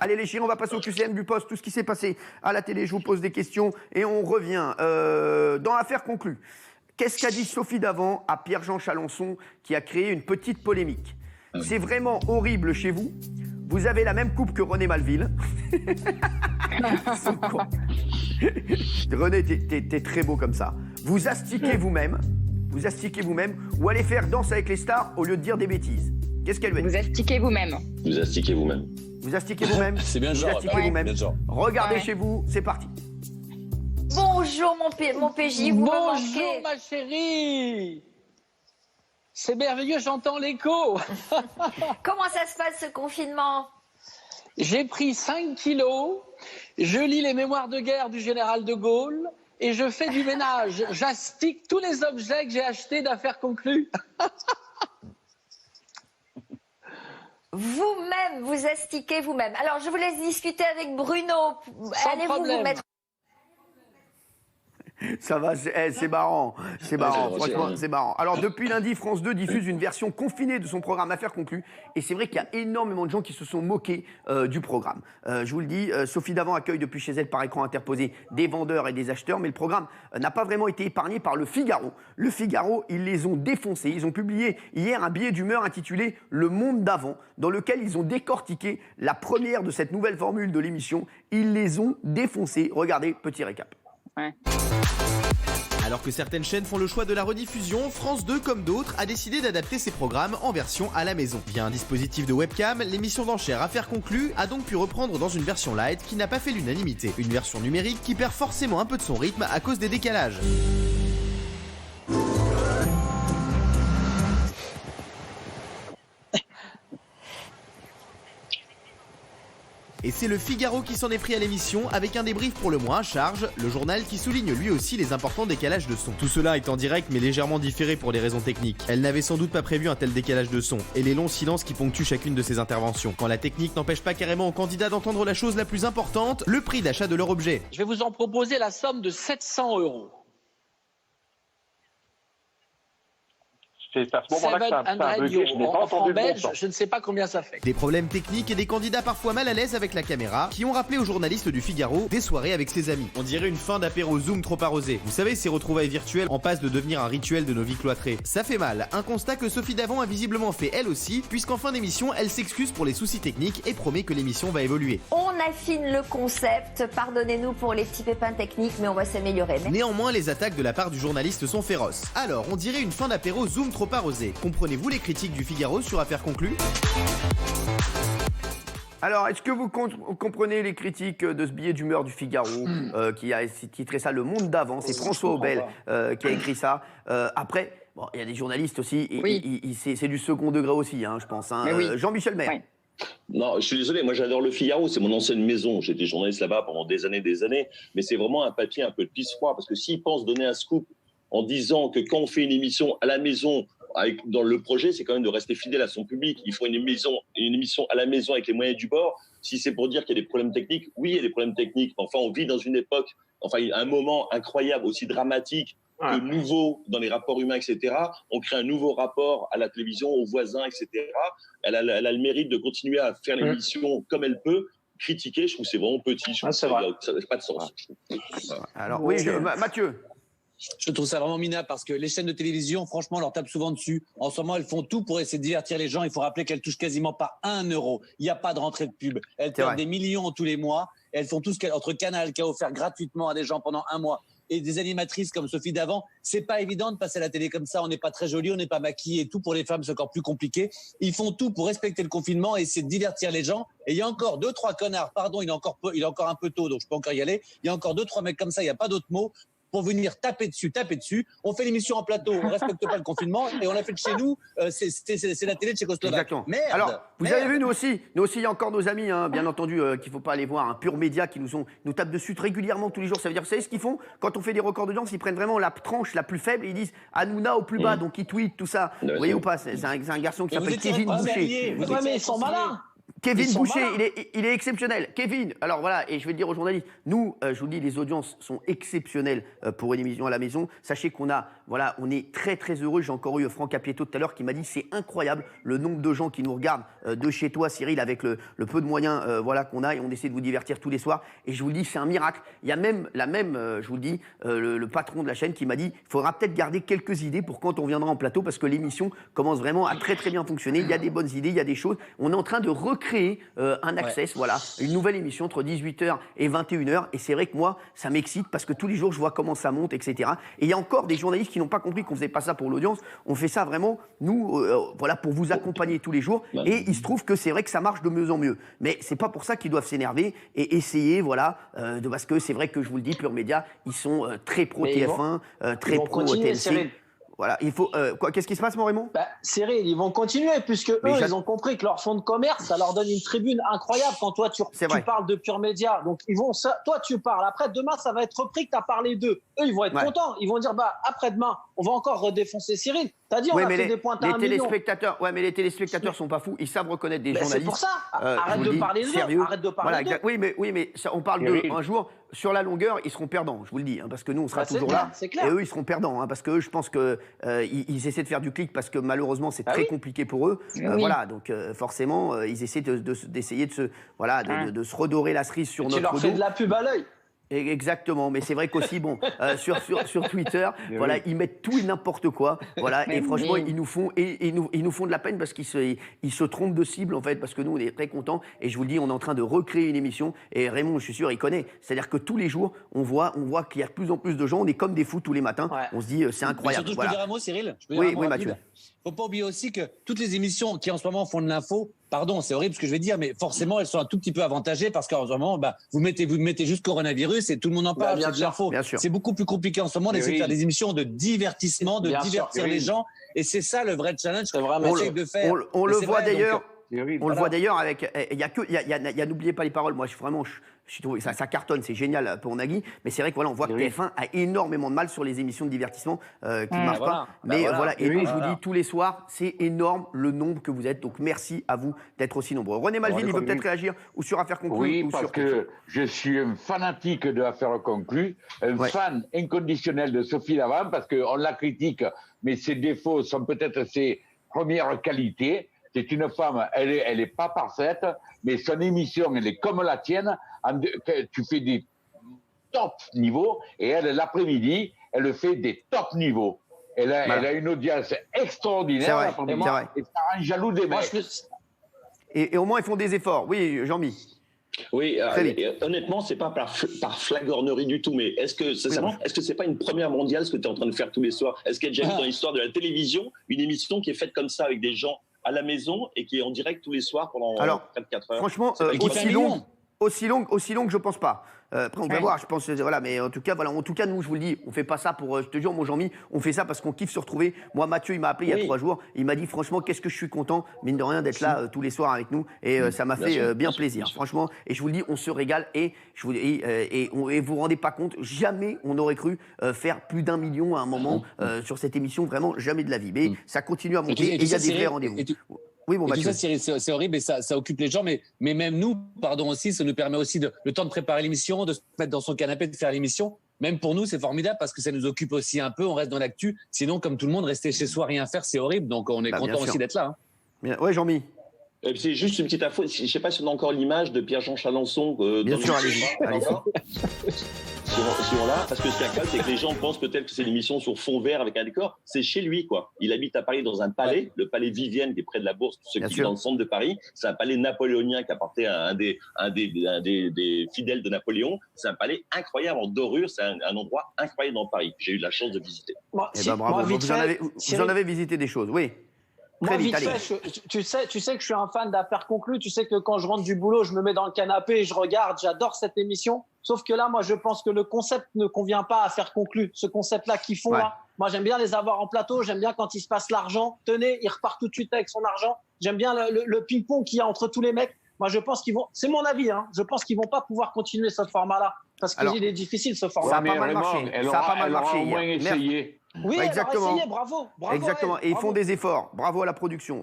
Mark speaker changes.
Speaker 1: Allez les chéris, on va passer au QCM du poste, tout ce qui s'est passé à la télé, je vous pose des questions et on revient dans l'affaire conclue. Qu'est-ce qu'a dit Sophie Davant à Pierre-Jean Chalençon qui a créé une petite polémique? C'est vraiment horrible chez vous. Vous avez la même coupe que René Malville. René, t'es très beau comme ça. Vous astiquez vous-même, ou allez faire Danse avec les stars au lieu de dire des bêtises. Qu'est-ce qu'elle veut dire?
Speaker 2: Vous astiquez vous-même.
Speaker 3: Vous astiquez vous-même.
Speaker 1: Vous astiquez vous-même.
Speaker 3: C'est bien le
Speaker 1: Vous
Speaker 3: genre.
Speaker 1: astiquez
Speaker 3: Ouais.
Speaker 1: vous-même.
Speaker 3: Bien le genre.
Speaker 1: Regardez
Speaker 2: Ouais.
Speaker 1: chez vous, c'est parti.
Speaker 4: Bonjour mon PJ, vous me
Speaker 5: Bonjour
Speaker 4: manquez.
Speaker 5: ma chérie. C'est merveilleux, j'entends l'écho.
Speaker 4: Comment ça se passe ce confinement?
Speaker 5: J'ai pris 5 kilos, je lis les mémoires de guerre du général de Gaulle et je fais du ménage. J'astique tous les objets que j'ai achetés d'affaires conclues.
Speaker 4: Vous-même, vous astiquez vous-même. Alors je vous laisse discuter avec Bruno.
Speaker 5: Sans
Speaker 4: Allez-vous
Speaker 5: problème.
Speaker 4: vous mettre...
Speaker 1: Ça va, c'est marrant. C'est marrant, franchement, c'est marrant. Alors, depuis lundi, France 2 diffuse une version confinée de son programme Affaires conclues. Et c'est vrai qu'il y a énormément de gens qui se sont moqués du programme. Je vous le dis, Sophie Davant accueille depuis chez elle par écran interposé des vendeurs et des acheteurs. Mais le programme n'a pas vraiment été épargné par Le Figaro. Le Figaro, ils les ont défoncés. Ils ont publié hier un billet d'humeur intitulé Le Monde d'avant, dans lequel ils ont décortiqué la première de cette nouvelle formule de l'émission. Ils les ont défoncés. Regardez, petit récap.
Speaker 2: Ouais.
Speaker 6: Alors que certaines chaînes font le choix de la rediffusion, France 2, comme d'autres, a décidé d'adapter ses programmes en version à la maison. Via un dispositif de webcam, l'émission d'enchères Affaires conclues a donc pu reprendre dans une version light qui n'a pas fait l'unanimité. Une version numérique qui perd forcément un peu de son rythme à cause des décalages. Et c'est Le Figaro qui s'en est pris à l'émission avec un débrief pour le moins à charge, le journal qui souligne lui aussi les importants décalages de son. Tout cela est en direct mais légèrement différé pour des raisons techniques. Elle n'avait sans doute pas prévu un tel décalage de son, et les longs silences qui ponctuent chacune de ses interventions. Quand la technique n'empêche pas carrément aux candidats d'entendre la chose la plus importante, le prix d'achat de leur objet.
Speaker 5: Je vais vous en proposer la somme de 700 €.
Speaker 7: C'est à ce moment-là que ça a bugué, je n'ai pas
Speaker 5: en
Speaker 7: entendu
Speaker 5: francs
Speaker 7: le
Speaker 5: belges,
Speaker 7: montant.
Speaker 5: je ne sais pas combien ça fait.
Speaker 6: Des problèmes techniques et des candidats parfois mal à l'aise avec la caméra qui ont rappelé aux journalistes du Figaro des soirées avec ses amis. On dirait une fin d'apéro Zoom trop arrosé. Vous savez, ces retrouvailles virtuelles en passe de devenir un rituel de nos vies cloîtrées. Ça fait mal. Un constat que Sophie Davant a visiblement fait elle aussi, puisqu'en fin d'émission, elle s'excuse pour les soucis techniques et promet que l'émission va évoluer.
Speaker 4: On affine le concept, pardonnez-nous pour les petits pépins techniques, mais on va s'améliorer.
Speaker 6: Néanmoins, les attaques de la part du journaliste sont féroces. Alors, on dirait une fin d'apéro Zoom trop arrosé. Comprenez-vous les critiques du Figaro sur Affaires conclues ?
Speaker 1: Alors, est-ce que vous comprenez les critiques de ce billet d'humeur du Figaro qui a titré ça Le Monde d'avant? C'est François Aubel qui a écrit ça. Après, bon, il y a des journalistes aussi,
Speaker 2: Oui.
Speaker 1: c'est du second degré aussi, hein, je pense. Hein.
Speaker 2: Mais oui.
Speaker 1: Jean-Michel Maire.
Speaker 2: Ouais.
Speaker 3: Non, je suis désolé, moi j'adore Le Figaro, c'est mon ancienne maison. J'étais journaliste là-bas pendant des années, mais c'est vraiment un papier un peu de pisse-froid, parce que s'ils pensent donner un scoop en disant que quand on fait une émission à la maison, dans le projet, c'est quand même de rester fidèle à son public. Il faut une émission à la maison avec les moyens du bord. Si c'est pour dire qu'il y a des problèmes techniques, oui, il y a des problèmes techniques. Enfin, on vit dans une époque, un moment incroyable, aussi dramatique, que nouveau dans les rapports humains, etc. On crée un nouveau rapport à la télévision, aux voisins, etc. Elle a le mérite de continuer à faire l'émission comme elle peut. Critiquer, je trouve que c'est vraiment petit. Je trouve que ça n'a pas de sens.
Speaker 1: Alors, oui, Mathieu.
Speaker 8: Je trouve ça vraiment minable parce que les chaînes de télévision, franchement, on leur tape souvent dessus. En ce moment, elles font tout pour essayer de divertir les gens. Il faut rappeler qu'elles touchent quasiment pas 1 euro. Il n'y a pas de rentrée de pub. Elles perdent des millions tous les mois. Elles font tout ce qu'entre Canal qui a offert gratuitement à des gens pendant 1 mois et des animatrices comme Sophie Davant. C'est pas évident de passer à la télé comme ça. On n'est pas très joli, on n'est pas maquillé et tout. Pour les femmes, c'est encore plus compliqué. Ils font tout pour respecter le confinement et essayer de divertir les gens. Et il y a encore 2-3 connards. Pardon, il est encore un peu tôt, donc je peux encore y aller. Il y a encore 2-3 mecs comme ça. Il n'y a pas d'autre mot. Pour venir taper dessus. On fait l'émission en plateau, on respecte pas le confinement et on l'a fait de chez nous. C'est la télé de Tchécoslovaque.
Speaker 1: Exactement.
Speaker 8: Merde.
Speaker 1: Alors, vous avez vu, nous aussi, il y a encore nos amis, hein, bien entendu, qu'il faut pas aller voir, un Pur Média qui nous tape dessus régulièrement tous les jours. Ça veut dire, vous savez ce qu'ils font quand on fait des records d'audience? Ils prennent vraiment la tranche la plus faible et ils disent Hanouna au plus bas, donc ils tweetent tout ça. Vous voyez ou pas? C'est un garçon qui s'appelle Kevin Boucher.
Speaker 5: Ouais, mais ils sont malins.
Speaker 1: Kevin Boucher, il est exceptionnel. Kevin, alors voilà, et je vais le dire aux journalistes, nous, je vous le dis, les audiences sont exceptionnelles pour une émission à la maison. Sachez qu'on on est très très heureux. J'ai encore eu Franck Apieto tout à l'heure qui m'a dit c'est incroyable le nombre de gens qui nous regardent de chez toi, Cyril, avec le peu de moyens qu'on a, et on essaie de vous divertir tous les soirs. Et je vous le dis, c'est un miracle. Il y a même je vous le dis, le patron de la chaîne qui m'a dit il faudra peut-être garder quelques idées pour quand on viendra en plateau, parce que l'émission commence vraiment à très très bien fonctionner. Il y a des bonnes idées, il y a des choses. On est en train de recréer un access, voilà, une nouvelle émission entre 18h et 21h. Et c'est vrai que moi, ça m'excite parce que tous les jours, je vois comment ça monte, etc. Et il y a encore des journalistes qui n'ont pas compris qu'on faisait pas ça pour l'audience. On fait ça vraiment, nous, voilà, pour vous accompagner tous les jours. Et il se trouve que c'est vrai que ça marche de mieux en mieux. Mais c'est pas pour ça qu'ils doivent s'énerver et essayer, voilà, parce que c'est vrai que je vous le dis, Pure Média, ils sont très pro TF1, très pro TLC. Voilà, il faut. Qu'est-ce qui se passe, mon Raymond ?
Speaker 2: Cyril, ils vont continuer, puisque ils ont compris que leur fonds de commerce, ça leur donne une tribune incroyable quand toi, tu parles de Pure Média. Donc, toi, tu parles. Après, demain, ça va être repris que tu as parlé d'eux. Eux, ils vont être contents. Ils vont dire, après-demain, on va encore redéfoncer Cyril. T'as dit, on a fait des pointes à 1 million.
Speaker 1: Mais les téléspectateurs sont pas fous. Ils savent reconnaître des journalistes.
Speaker 2: C'est pour ça. Arrête de parler d'eux. Arrête de parler d'eux.
Speaker 1: Oui, mais ça, on parle d'eux. Un jour, sur la longueur, ils seront perdants, je vous le dis, parce que nous, on sera toujours là. Et eux, ils seront perdants, parce que eux, je pense qu'ils essaient de faire du clic parce que malheureusement, c'est très compliqué pour eux. Voilà, donc forcément, ils essaient d'essayer de se redorer la cerise sur notre dos.
Speaker 2: Tu leur fais de la pub à l'œil.
Speaker 1: Exactement, mais c'est vrai qu'aussi, sur Twitter, voilà, ils mettent tout et n'importe quoi, voilà, et franchement, ils nous font de la peine parce qu'ils se trompent de cible, en fait, parce que nous, on est très contents, et je vous le dis, on est en train de recréer une émission, et Raymond, je suis sûr, il connaît, c'est-à-dire que tous les jours, on voit qu'il y a de plus en plus de gens, on est comme des fous tous les matins, on se dit, c'est incroyable.
Speaker 8: Mais surtout, je peux dire un mot, Cyril ?
Speaker 1: Oui, Mathieu.
Speaker 8: Faut pas oublier aussi que toutes les émissions qui en ce moment font de l'info, pardon, c'est horrible ce que je vais dire, mais forcément elles sont un tout petit peu avantagées parce qu'en ce moment, vous mettez juste coronavirus et tout le monde en parle, c'est de l'info. C'est beaucoup plus compliqué en ce moment d'essayer de faire des émissions de divertissement, de divertir les gens, et c'est ça le vrai challenge que vraiment essaye de faire.
Speaker 1: On le voit d'ailleurs. On le voit d'ailleurs avec. Il y a n'oubliez pas les paroles. Moi, je trouve ça cartonne, c'est génial pour Nagui. Mais c'est vrai que voilà, on voit que TF1 a énormément de mal sur les émissions de divertissement qui ne marchent pas. Mais voilà. Et nous, je vous dis tous les soirs, c'est énorme le nombre que vous êtes. Donc merci à vous d'être aussi nombreux. René Malville, il veut peut-être réagir ou sur Affaires conclues.
Speaker 9: Oui, parce que je suis un fanatique de Affaires conclues, un fan inconditionnel de Sophie Davant parce qu'on la critique, mais ses défauts sont peut-être ses premières qualités. C'est une femme, elle est pas parfaite, mais son émission, elle est comme la tienne. Tu fais des top niveaux et elle, l'après-midi, elle fait des top niveaux. Elle a une audience extraordinaire.
Speaker 1: C'est vrai.
Speaker 9: Et ça rend jaloux des mecs.
Speaker 1: Et au moins, ils font des efforts. Oui, Jean-Mi.
Speaker 3: Oui, honnêtement, c'est pas par flagornerie du tout, mais est-ce que c'est pas une première mondiale ce que tu es en train de faire tous les soirs ? Est-ce qu'il y a déjà eu dans l'histoire de la télévision une émission qui est faite comme ça avec des gens à la maison et qui est en direct tous les soirs pendant 4 heures.
Speaker 1: Franchement, aussi longue, je pense pas. Après, on va voir, je pense, voilà, mais en tout cas, nous, je vous le dis, on fait pas ça pour, je te jure, mon Jean-Mi, on fait ça parce qu'on kiffe se retrouver. Moi, Mathieu, il m'a appelé il y a 3 jours, il m'a dit, franchement, qu'est-ce que je suis content, mine de rien, d'être là tous les soirs avec nous, et ça m'a fait bien plaisir, franchement. Et je vous le dis, on se régale, et vous vous rendez pas compte, jamais on aurait cru faire plus d'1 million à un moment sur cette émission, vraiment, jamais de la vie. Mais ça continue à monter, et il y a des vrais rendez-vous. Oui, bon,
Speaker 8: tout ça, c'est horrible et ça occupe les gens, mais même nous, aussi, ça nous permet aussi le temps de préparer l'émission, de se mettre dans son canapé, de faire l'émission. Même pour nous, c'est formidable parce que ça nous occupe aussi un peu, on reste dans l'actu. Sinon, comme tout le monde, rester chez soi, rien faire, c'est horrible. Donc, on est content aussi d'être là.
Speaker 1: Ouais, Jean-Mi.
Speaker 3: C'est juste une petite info. Je ne sais pas si on a encore l'image de Pierre-Jean Chalençon.
Speaker 1: Bien sûr, allez-y.
Speaker 3: Sur là, parce que ce qu'il y a, c'est que les gens pensent peut-être que c'est une émission sur fond vert avec un décor. C'est chez lui, quoi. Il habite à Paris dans un palais, le palais Vivienne, qui est près de la Bourse, pour ceux qui vivent dans le centre de Paris. C'est un palais napoléonien qui appartenait à un des fidèles de Napoléon. C'est un palais incroyable en dorure. C'est un endroit incroyable dans Paris. J'ai eu la chance de visiter.
Speaker 1: Bravo. Vous en avez visité des choses, oui.
Speaker 2: Moi, vite fait, tu sais que je suis un fan d'Affaires conclues. Tu sais que quand je rentre du boulot, je me mets dans le canapé et je regarde. J'adore cette émission. Sauf que là, moi, je pense que le concept ne convient pas à Affaires conclues. Ce concept-là qu'ils font là, moi, j'aime bien les avoir en plateau. J'aime bien quand il se passe l'argent. Tenez, il repart tout de suite avec son argent. J'aime bien le ping-pong qu'il y a entre tous les mecs. Moi, je pense qu'ils vont. C'est mon avis, hein. Je pense qu'ils vont pas pouvoir continuer ce format-là parce qu'il est difficile ce format.
Speaker 1: Ça a pas mal marché. Ça a pas mal marché.
Speaker 9: Au moins essayé.
Speaker 2: Oui,
Speaker 1: exactement.
Speaker 2: Essayé, bravo.
Speaker 1: Exactement. Et ils font des efforts. Bravo à la production.